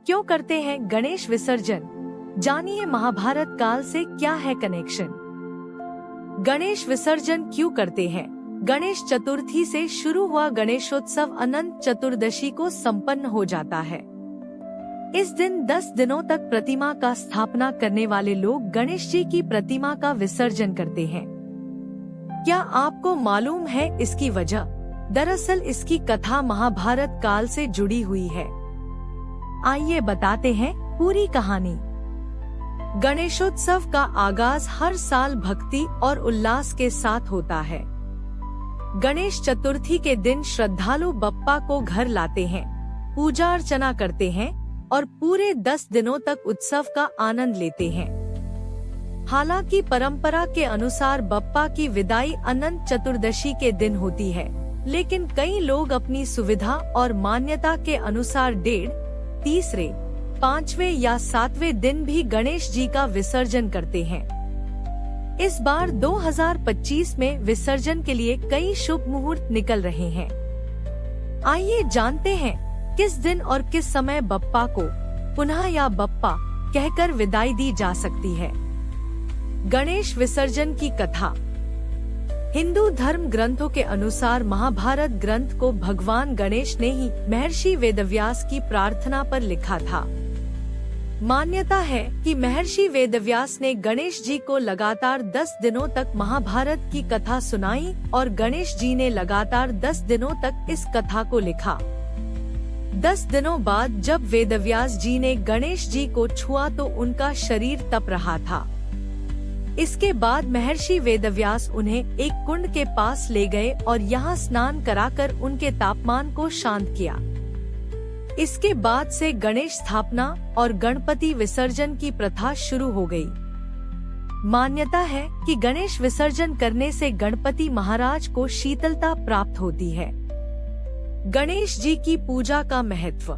क्यों करते हैं गणेश विसर्जन? जानिए महाभारत काल से क्या है कनेक्शन। गणेश विसर्जन क्यों करते हैं? गणेश चतुर्थी से शुरू हुआ गणेशोत्सव अनंत चतुर्दशी को संपन्न हो जाता है। इस दिन 10 दिनों तक प्रतिमा का स्थापना करने वाले लोग गणेश जी की प्रतिमा का विसर्जन करते हैं। क्या आपको मालूम है इसकी वजह? दरअसल इसकी कथा महाभारत काल से जुड़ी हुई है। आइए बताते हैं पूरी कहानी। गणेशोत्सव का आगाज हर साल भक्ति और उल्लास के साथ होता है। गणेश चतुर्थी के दिन श्रद्धालु बप्पा को घर लाते हैं, पूजा अर्चना करते हैं और पूरे 10 दिनों तक उत्सव का आनंद लेते हैं। हालांकि परंपरा के अनुसार बप्पा की विदाई अनंत चतुर्दशी के दिन होती है, लेकिन कई लोग अपनी सुविधा और मान्यता के अनुसार 1.5, 3, 5वें या 7वें दिन भी गणेश जी का विसर्जन करते हैं। इस बार 2025 में विसर्जन के लिए कई शुभ मुहूर्त निकल रहे हैं। आइए जानते हैं किस दिन और किस समय बप्पा को पुनः या बप्पा कहकर विदाई दी जा सकती है। गणेश विसर्जन की कथा। हिंदू धर्म ग्रंथों के अनुसार महाभारत ग्रंथ को भगवान गणेश ने ही महर्षि वेदव्यास की प्रार्थना पर लिखा था। मान्यता है कि महर्षि वेदव्यास ने गणेश जी को लगातार 10 दिनों तक महाभारत की कथा सुनाई और गणेश जी ने लगातार 10 दिनों तक इस कथा को लिखा। 10 दिनों बाद जब वेदव्यास जी ने गणेश जी को छुआ तो उनका शरीर तप रहा था। इसके बाद महर्षि वेदव्यास उन्हें एक कुंड के पास ले गए और यहाँ स्नान कराकर उनके तापमान को शांत किया। इसके बाद से गणेश स्थापना और गणपति विसर्जन की प्रथा शुरू हो गई। मान्यता है कि गणेश विसर्जन करने से गणपति महाराज को शीतलता प्राप्त होती है। गणेश जी की पूजा का महत्व।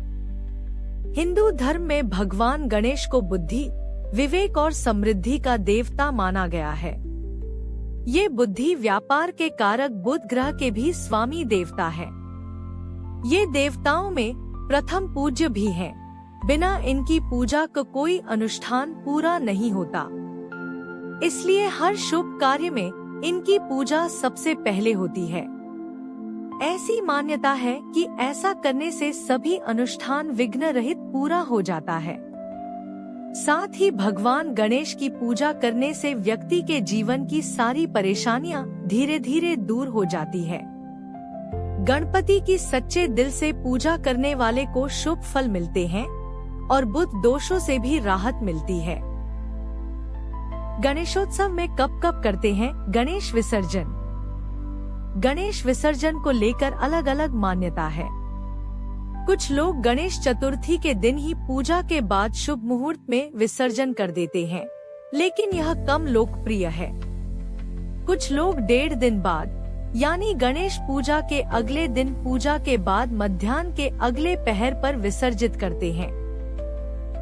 हिंदू धर्म में भगवान गणेश को बुद्धि, विवेक और समृद्धि का देवता माना गया है। ये बुद्धि व्यापार के कारक बुध ग्रह के भी स्वामी देवता है। ये देवताओं में प्रथम पूज्य भी हैं। बिना इनकी पूजा का कोई अनुष्ठान पूरा नहीं होता। इसलिए हर शुभ कार्य में इनकी पूजा सबसे पहले होती है। ऐसी मान्यता है कि ऐसा करने से सभी अनुष्ठान विघ्न रहित पूरा हो जाता है। साथ ही भगवान गणेश की पूजा करने से व्यक्ति के जीवन की सारी परेशानियां धीरे धीरे दूर हो जाती है। गणपति की सच्चे दिल से पूजा करने वाले को शुभ फल मिलते हैं और बुध दोषों से भी राहत मिलती है। गणेशोत्सव में कब कब करते हैं गणेश विसर्जन? गणेश विसर्जन को लेकर अलग अलग मान्यता है। कुछ लोग गणेश चतुर्थी के दिन ही पूजा के बाद शुभ मुहूर्त में विसर्जन कर देते हैं, लेकिन यह कम लोकप्रिय है। कुछ लोग 1.5 दिन बाद यानी गणेश पूजा के अगले दिन पूजा के बाद मध्याह्न के अगले पहर पर विसर्जित करते हैं।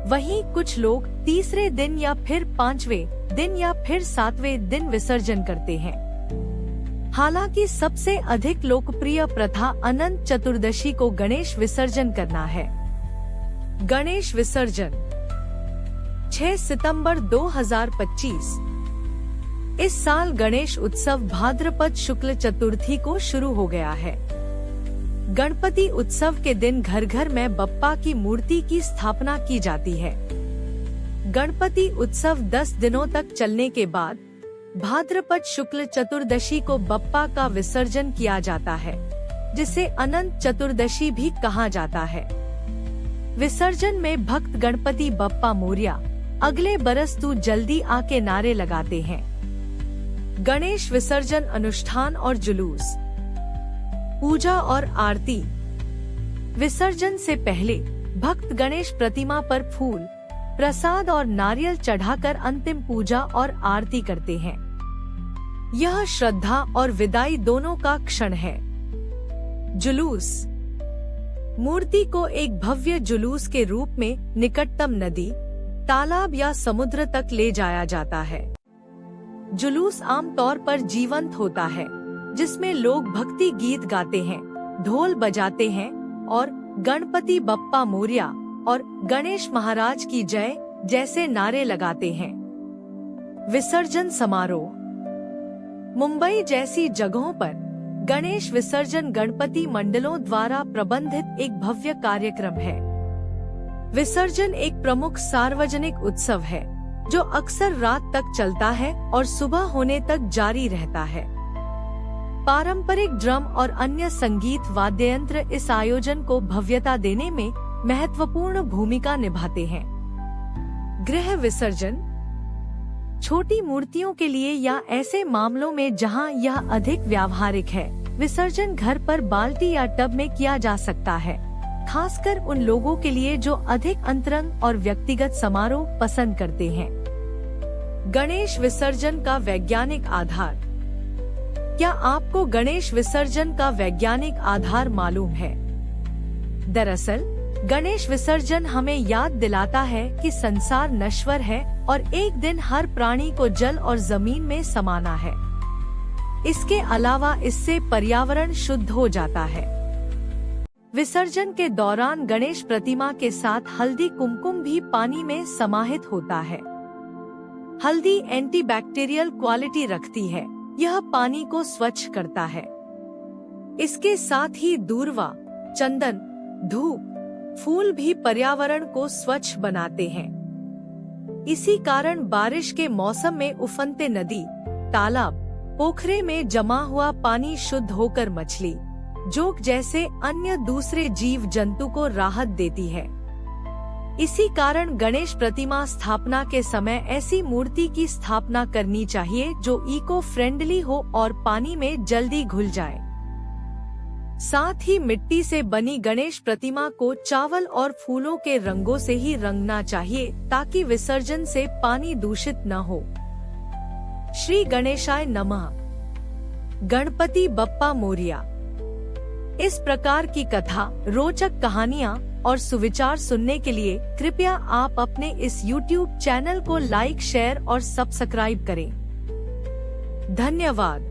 वहीं कुछ लोग 3रे दिन या फिर 5वें दिन या फिर 7वें दिन विसर्जन करते हैं। हालांकि सबसे अधिक लोकप्रिय प्रथा अनंत चतुर्दशी को गणेश विसर्जन करना है। गणेश विसर्जन 6 सितंबर 2025। इस साल गणेश उत्सव भाद्रपद शुक्ल चतुर्थी को शुरू हो गया है। गणपति उत्सव के दिन घर घर में बप्पा की मूर्ति की स्थापना की जाती है। गणपति उत्सव 10 दिनों तक चलने के बाद भाद्रपद शुक्ल चतुर्दशी को बप्पा का विसर्जन किया जाता है, जिसे अनंत चतुर्दशी भी कहा जाता है। विसर्जन में भक्त गणपति बप्पा मोरया, अगले बरस तू जल्दी आके नारे लगाते हैं। गणेश विसर्जन अनुष्ठान और जुलूस, पूजा और आरती। विसर्जन से पहले भक्त गणेश प्रतिमा पर फूल, प्रसाद और नारियल चढ़ाकर अंतिम पूजा और आरती करते हैं। यह श्रद्धा और विदाई दोनों का क्षण है। जुलूस। मूर्ति को एक भव्य जुलूस के रूप में निकटतम नदी, तालाब या समुद्र तक ले जाया जाता है। जुलूस आमतौर पर जीवंत होता है, जिसमें लोग भक्ति गीत गाते हैं, ढोल बजाते हैं और गणपति बप्पा मोरया और गणेश महाराज की जय जैसे नारे लगाते हैं। विसर्जन समारोह। मुंबई जैसी जगहों पर गणेश विसर्जन गणपति मंडलों द्वारा प्रबंधित एक भव्य कार्यक्रम है। विसर्जन एक प्रमुख सार्वजनिक उत्सव है जो अक्सर रात तक चलता है और सुबह होने तक जारी रहता है। पारंपरिक ड्रम और अन्य संगीत वाद्य यंत्र इस आयोजन को भव्यता देने में महत्वपूर्ण भूमिका निभाते हैं। गृह विसर्जन। छोटी मूर्तियों के लिए या ऐसे मामलों में जहां यह अधिक व्यावहारिक है, विसर्जन घर पर बाल्टी या टब में किया जा सकता है, खासकर उन लोगों के लिए जो अधिक अंतरंग और व्यक्तिगत समारोह पसंद करते हैं। गणेश विसर्जन का वैज्ञानिक आधार। क्या आपको गणेश विसर्जन का वैज्ञानिक आधार मालूम है? दरअसल गणेश विसर्जन हमें याद दिलाता है कि संसार नश्वर है और एक दिन हर प्राणी को जल और जमीन में समाना है। इसके अलावा इससे पर्यावरण शुद्ध हो जाता है। विसर्जन के दौरान गणेश प्रतिमा के साथ हल्दी कुमकुम भी पानी में समाहित होता है। हल्दी एंटीबैक्टीरियल क्वालिटी रखती है, यह पानी को स्वच्छ करता है। इसके साथ ही दूर्वा, चंदन, धूप, फूल भी पर्यावरण को स्वच्छ बनाते हैं। इसी कारण बारिश के मौसम में उफनते नदी, तालाब, पोखरे में जमा हुआ पानी शुद्ध होकर मछली, जोक जैसे अन्य दूसरे जीव जंतु को राहत देती है। इसी कारण गणेश प्रतिमा स्थापना के समय ऐसी मूर्ति की स्थापना करनी चाहिए जो इको फ्रेंडली हो और पानी में जल्दी घुल जाए। साथ ही मिट्टी से बनी गणेश प्रतिमा को चावल और फूलों के रंगों से ही रंगना चाहिए ताकि विसर्जन से पानी दूषित न हो। श्री गणेशाय नमः। गणपति बप्पा मोरिया। इस प्रकार की कथा, रोचक कहानियाँ और सुविचार सुनने के लिए कृपया आप अपने इस YouTube चैनल को लाइक, शेयर और सब्सक्राइब करें। धन्यवाद।